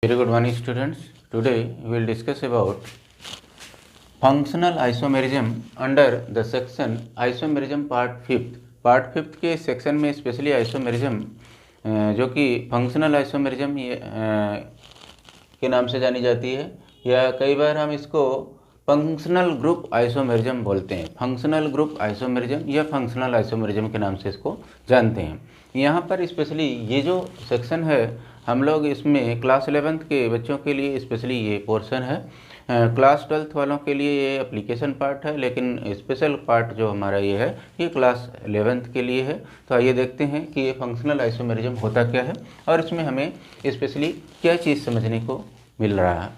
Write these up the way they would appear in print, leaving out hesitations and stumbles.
Very good morning students. Today we will discuss about functional isomerism under the section isomerism part 5th. Part 5th के section में specially isomerism जो कि functional isomerism के नाम से जानी जाती है, या कई बार हम इसको फंक्शनल ग्रुप आइसोमेरिज्म बोलते हैं। फंक्शनल ग्रुप आइसोमेरिज्म या फंक्शनल आइसोमेरिज्म के नाम से इसको जानते हैं। यहाँ पर स्पेशली ये जो सेक्शन है, हम लोग इसमें क्लास 11th के बच्चों के लिए स्पेशली ये पोर्शन है। क्लास 12th वालों के लिए ये एप्लीकेशन पार्ट है, लेकिन स्पेशल पार्ट जो हमारा ये है ये क्लास 11th के लिए है। तो आइए देखते हैं कि ये फंक्शनल आइसोमेरिज्म होता क्या है और इसमें हमें स्पेशली क्या चीज़ समझने को मिल रहा है।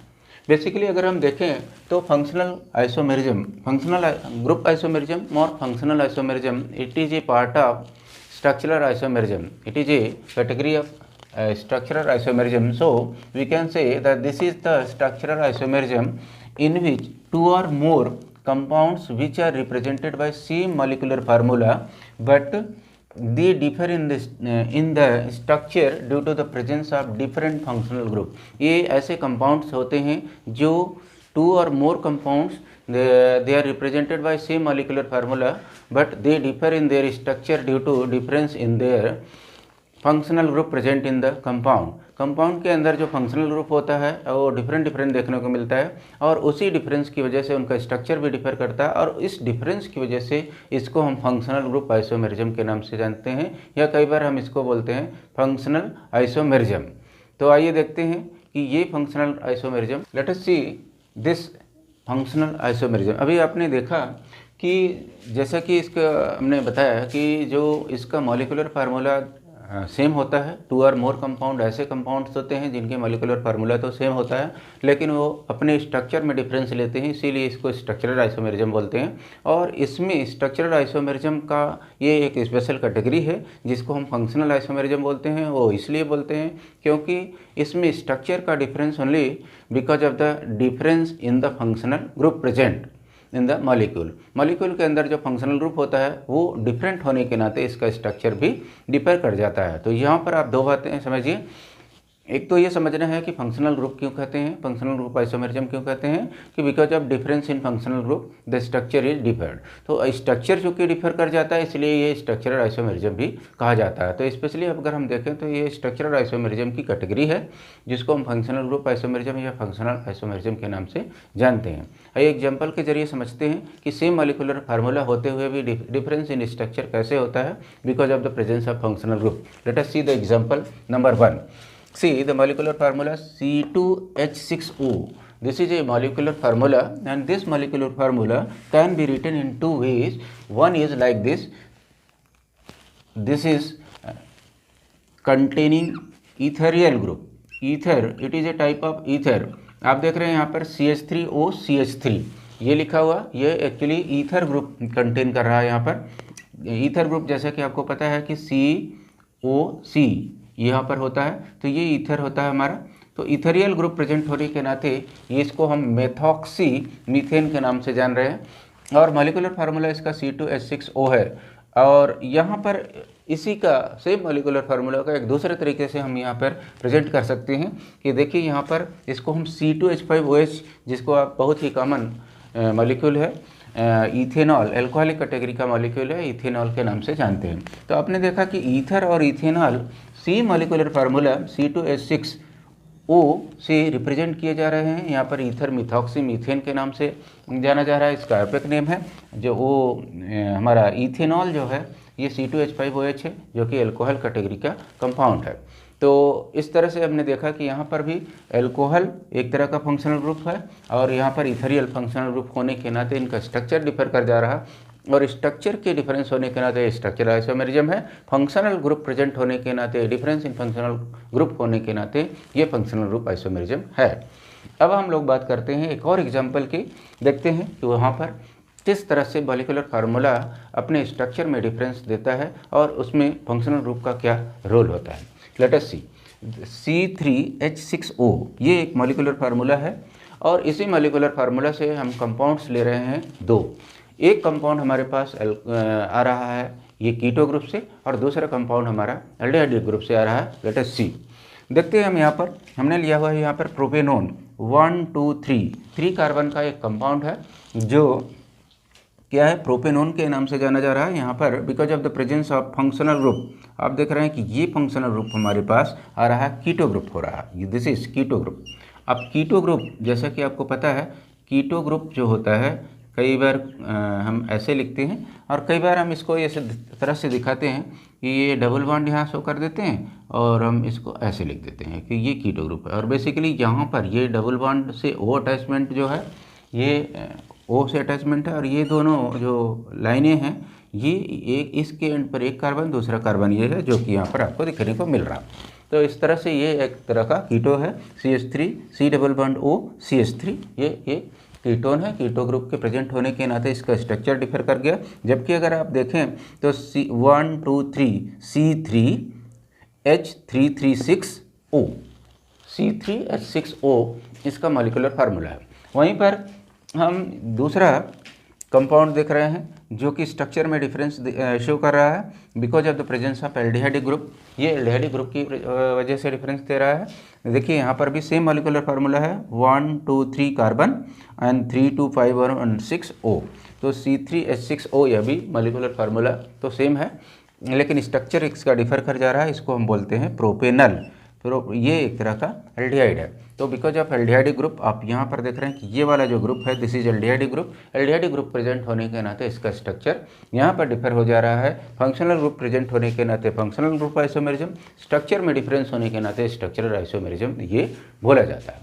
बेसिकली अगर हम देखें तो functional isomerism, functional group isomerism और functional isomerism, it is a part of structural isomerism. It is a category of structural isomerism. So we can say that this is the structural isomerism in which two or more compounds which are represented by same molecular formula but they differ in the structure due to the presence of different functional group. ये ऐसे compounds होते हैं जो two or more compounds they are represented by same molecular formula but they differ in their structure due to difference in their functional group present in the compound. Compound के अंदर जो functional group होता है वो different देखने को मिलता है और उसी डिफरेंस की वजह से उनका स्ट्रक्चर भी डिफर करता है और इस डिफरेंस की वजह से इसको हम फंक्शनल ग्रुप आइसोमेरिज्म के नाम से जानते हैं, या कई बार हम इसको बोलते हैं फंक्शनल आइसोमेरिज्म। तो आइए देखते हैं कि ये functional isomerism, let us see this functional isomerism. अभी आपने देखा कि जैसा कि इसका हमने बताया कि जो इसका मॉलिक्यूलर फार्मूला सेम होता है। टू और मोर कंपाउंड ऐसे कंपाउंड्स होते हैं जिनके मॉलिक्यूलर फार्मूला तो सेम होता है, लेकिन वो अपने स्ट्रक्चर में डिफरेंस लेते हैं, इसीलिए इसको स्ट्रक्चरल आइसोमेरिज्म बोलते हैं। और इसमें स्ट्रक्चरल आइसोमेरिज्म का ये एक स्पेशल कैटेगरी है जिसको हम फंक्शनल आइसोमेरिज्म बोलते हैं। वो इसलिए बोलते हैं क्योंकि इसमें स्ट्रक्चर का difference only because of the difference in the functional group present in the molecule के अंदर जो फंक्शनल ग्रुप होता है वो डिफरेंट होने के नाते इसका स्ट्रक्चर भी डिफर कर जाता है। तो यहाँ पर आप दो बातें समझिए। एक तो ये समझना है कि फंक्शनल ग्रुप क्यों कहते हैं, फंक्शनल ग्रुप आइसोमेरिज्म क्यों कहते हैं, कि because of difference in functional group the structure is deferred. तो स्ट्रक्चर चूँकि डिफर कर जाता है इसलिए ये स्ट्रक्चरल आइसोमेरिज्म भी कहा जाता है। तो स्पेशली अगर हम देखें तो ये स्ट्रक्चरल आइसोमेरिज्म की कैटेगरी है जिसको हम फंक्शनल ग्रुप आइसोमेरिज्म या फंक्शनल आइसोमेरिज्म के नाम से जानते हैं। आइए एग्जाम्पल के जरिए समझते हैं कि सेम मॉलिक्यूलर फार्मूला होते हुए भी डिफरेंस इन स्ट्रक्चर कैसे होता है because of the presence of functional group. Let us see the example number 1. See the molecular formula C2H6O. This is a molecular formula and this molecular formula can be written in two ways. One is like this. This is containing ethereal group. Ether, it is a type of ether. आप देख रहे हैं यहाँ पर CH3O CH3 ये लिखा हुआ, ये एक्चुअली ईथर ग्रुप कंटेन कर रहा है। यहाँ पर ईथर ग्रुप जैसा कि आपको पता है कि COC यहाँ पर होता है, तो ये ईथर होता है हमारा। तो इथेरियल ग्रुप प्रेजेंट होने के नाते ये इसको हम मेथॉक्सी मीथेन के नाम से जान रहे हैं और मॉलिक्यूलर फार्मूला इसका C2H6O है। और यहाँ पर इसी का सेम मॉलिक्यूलर फार्मूला का एक दूसरे तरीके से हम यहाँ पर प्रेजेंट कर सकते हैं कि देखिए यहाँ पर इसको हम C2H5OH, जिसको आप बहुत ही कॉमन मॉलिक्यूल है, इथेनॉल एल्कोहलिक कैटेगरी का मॉलिक्यूल है, इथेनॉल के नाम से जानते हैं। तो आपने देखा कि ईथर और ethanol same molecular formula C2H6O से रिप्रेजेंट किए जा रहे हैं। यहाँ पर ईथर मिथॉक्सी मीथेन के नाम से जाना जा रहा है, इसका एपिक नेम है। जो वो हमारा इथेनॉल जो है ये C2H5OH है जो कि एल्कोहल कैटेगरी का कंपाउंड है। तो इस तरह से हमने देखा कि यहाँ पर भी एल्कोहल एक तरह का फंक्शनल ग्रुप है और यहाँ पर इथेरियल फंक्शनल ग्रुप होने के नाते इनका स्ट्रक्चर डिफर कर जा रहा और स्ट्रक्चर के डिफरेंस होने के नाते स्ट्रक्चरल आइसोमेरिज्म है। फंक्शनल ग्रुप प्रेजेंट होने के नाते, डिफरेंस इन फंक्शनल ग्रुप होने के नाते ये फंक्शनल ग्रुप आइसोमेरिज्म है। अब हम लोग बात करते हैं एक और एग्जाम्पल की, देखते हैं कि वहाँ पर किस तरह से मॉलिक्यूलर फार्मूला अपने स्ट्रक्चर में डिफरेंस देता है और उसमें फंक्शनल ग्रुप का क्या रोल होता है। लेट अस सी C3H6O ये एक मॉलिक्यूलर फार्मूला है और इसी मॉलिक्यूलर फार्मूला से हम कंपाउंड्स ले रहे हैं दो। एक कंपाउंड हमारे पास आ रहा है ये कीटो ग्रुप से और दूसरा कंपाउंड हमारा एल्डिहाइड ग्रुप से आ रहा है। लेट अस सी देखते हैं हम यहाँ पर हमने लिया हुआ है यहाँ पर प्रोपेनोन 1 2 3 कार्बन का एक कंपाउंड है जो क्या है, प्रोपेनोन के नाम से जाना जा रहा है यहाँ पर because of the presence of functional group. आप देख रहे हैं कि ये फंक्शनल ग्रुप हमारे पास आ रहा है, कीटो ग्रुप हो रहा है, दिस इज कीटो ग्रुप। अब कीटो ग्रुप जैसा कि आपको पता है, कीटो ग्रुप जो होता है कई बार हम ऐसे लिखते हैं और कई बार हम इसको ऐसे तरह से दिखाते हैं कि ये डबल बॉन्ड यहाँ शो कर देते हैं और हम इसको ऐसे लिख देते हैं कि ये कीटो ग्रुप है। और बेसिकली यहाँ पर ये डबल बॉन्ड से ओ अटैचमेंट जो है, ये ओ से अटैचमेंट है और ये दोनों जो लाइनें हैं ये एक इसके एंड पर एक कार्बन, दूसरा कार्बन ये है जो कि यहाँ पर आपको दिखने को मिल रहा। तो इस तरह से ये एक तरह का कीटो है, CH3 C double bond O CH3, ये कीटोन है। कीटो ग्रुप के प्रेजेंट होने के नाते इसका स्ट्रक्चर डिफर कर गया। जबकि अगर आप देखें तो 1 2 3 C3H336O, C3H6O इसका मॉलिक्यूलर फार्मूला है। वहीं पर हम दूसरा कंपाउंड देख रहे हैं जो कि स्ट्रक्चर में डिफरेंस शो कर रहा है because of the presence of aldehyde group. ये एल्डिहाइड ग्रुप की वजह से डिफरेंस दे रहा है। देखिए यहाँ पर भी सेम मॉलिक्यूलर फार्मूला है, 1 2 3 कार्बन एंड 3 2 5 और 6 O। तो C3H6O यह भी मॉलिक्यूलर फार्मूला तो सेम है, लेकिन स्ट्रक्चर इसका डिफर कर जा रहा है। इसको हम बोलते हैं प्रोपेनल। तो ये एक तरह का एल्डिहाइड है। तो बिकॉज ऑफ एल्डिहाइड ग्रुप आप यहाँ पर देख रहे हैं कि ये वाला जो ग्रुप है this is aldehyde group. Aldehyde group present होने के नाते इसका स्ट्रक्चर यहाँ पर डिफर हो जा रहा है। फंक्शनल ग्रुप प्रेजेंट होने के नाते फंक्शनल ग्रुप आइसोमेरिज्म, स्ट्रक्चर में डिफरेंस होने के नाते स्ट्रक्चरल आइसोमेरिज्म ये बोला जाता है।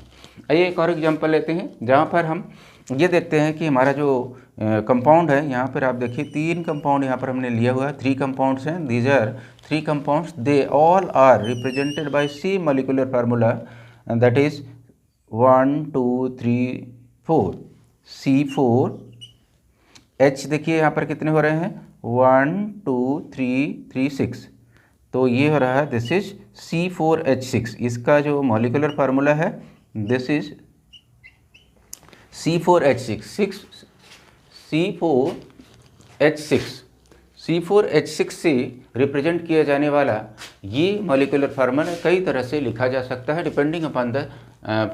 आइए एक और एग्जाम्पल लेते हैं जहाँ पर हम ये देखते हैं कि हमारा जो कंपाउंड है, यहाँ पर आप देखिए 3 कंपाउंड यहाँ पर हमने लिया हुआ है, 3 कंपाउंड्स हैं। These are 3 compounds, they all are represented by same molecular formula that is 1 2 3 4 C4H। देखिए यहाँ पर कितने हो रहे हैं, 1 2 3 3 6, तो ये हो रहा है दिस इज C4H6। इसका जो मॉलिक्यूलर फार्मूला है दिस इज C4H6 C4H6 से रिप्रेजेंट किया जाने वाला ये मॉलिक्यूलर फार्मूला कई तरह से लिखा जा सकता है depending upon the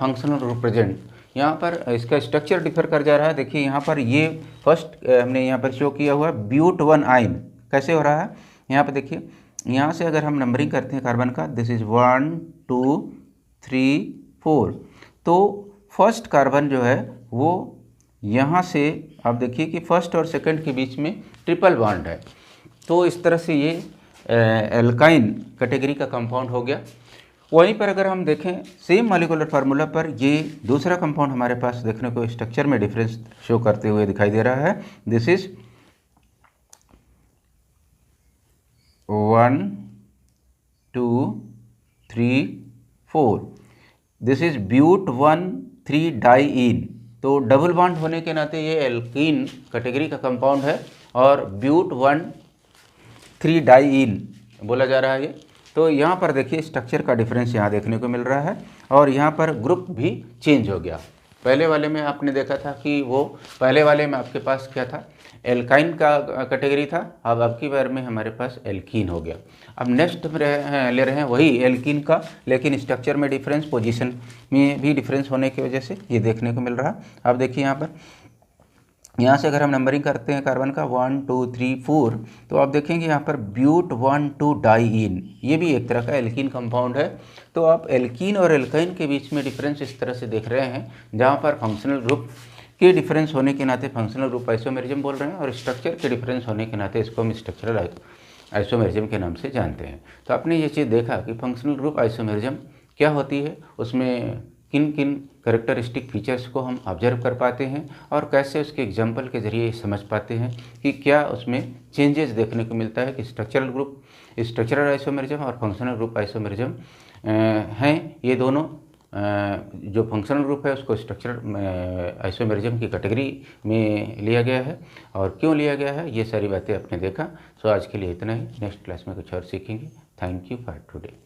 functional group present. यहाँ पर इसका स्ट्रक्चर डिफर कर जा रहा है। देखिए यहाँ पर ये फर्स्ट हमने यहाँ पर शो किया हुआ ब्यूट 1 आइन कैसे हो रहा है। यहाँ पर देखिए, यहाँ से अगर हम नंबरिंग करते हैं कार्बन का, दिस इज 1 2 3 4, तो फर्स्ट कार्बन जो है वो यहाँ से आप देखिए कि फर्स्ट और सेकंड के बीच में ट्रिपल बॉन्ड है। तो इस तरह से ये एल्काइन कैटेगरी का कंपाउंड हो गया। वहीं पर अगर हम देखें सेम मॉलिक्यूलर फार्मूला पर ये दूसरा कंपाउंड हमारे पास देखने को स्ट्रक्चर में डिफरेंस शो करते हुए दिखाई दे रहा है। This is 1 2 3 4, this is buta 1 3 diene. तो डबल बॉन्ड होने के नाते ये एल्कीन कैटेगरी का कंपाउंड है और ब्यूट 1 3 डाइईन बोला जा रहा है ये। तो यहाँ पर देखिए स्ट्रक्चर का डिफरेंस यहाँ देखने को मिल रहा है और यहाँ पर ग्रुप भी चेंज हो गया। पहले वाले में आपने देखा था कि वो पहले वाले में आपके पास क्या था, एल्काइन का कैटेगरी था, अब आपकी बार में हमारे पास एल्कीन हो गया। अब नेक्स्ट ले रहे हैं वही एल्कीन का, लेकिन स्ट्रक्चर में डिफरेंस, पोजीशन में भी डिफरेंस होने की वजह से ये देखने को मिल रहा है। अब देखिए यहाँ पर, यहाँ से अगर हम नंबरिंग करते हैं कार्बन का 1 2 3 4, तो आप देखेंगे यहाँ पर ब्यूट 1 2 डाइईन, ये भी एक तरह का एल्कीन कंपाउंड है। तो आप एल्कीन और एल्काइन के बीच में डिफरेंस इस तरह से देख रहे हैं, जहाँ पर फंक्शनल ग्रुप के डिफरेंस होने के नाते फंक्शनल ग्रुप आइसोमेरिज्म बोल रहे हैं और स्ट्रक्चर के डिफरेंस होने के नाते इसको हम स्ट्रक्चरल आइसोमेरिज्म के नाम से जानते हैं। तो आपने ये चीज़ देखा कि फंक्शनल ग्रुप आइसोमेरिज्म क्या होती है, उसमें किन किन कैरेक्टरिस्टिक फीचर्स को हम ऑब्जर्व कर पाते हैं और कैसे उसके एग्जाम्पल के जरिए समझ पाते हैं कि क्या उसमें चेंजेस देखने को मिलता है कि स्ट्रक्चरल आइसोमेरिज्म और फंक्शनल ग्रुप आइसोमेरिज्म हैं। ये दोनों जो फंक्शनल ग्रुप है उसको स्ट्रक्चरल आइसोमेरिज्म की कैटेगरी में लिया गया है और क्यों लिया गया है, ये सारी बातें आपने देखा। सो आज के लिए इतना ही, नेक्स्ट क्लास में कुछ और सीखेंगे। Thank you for today.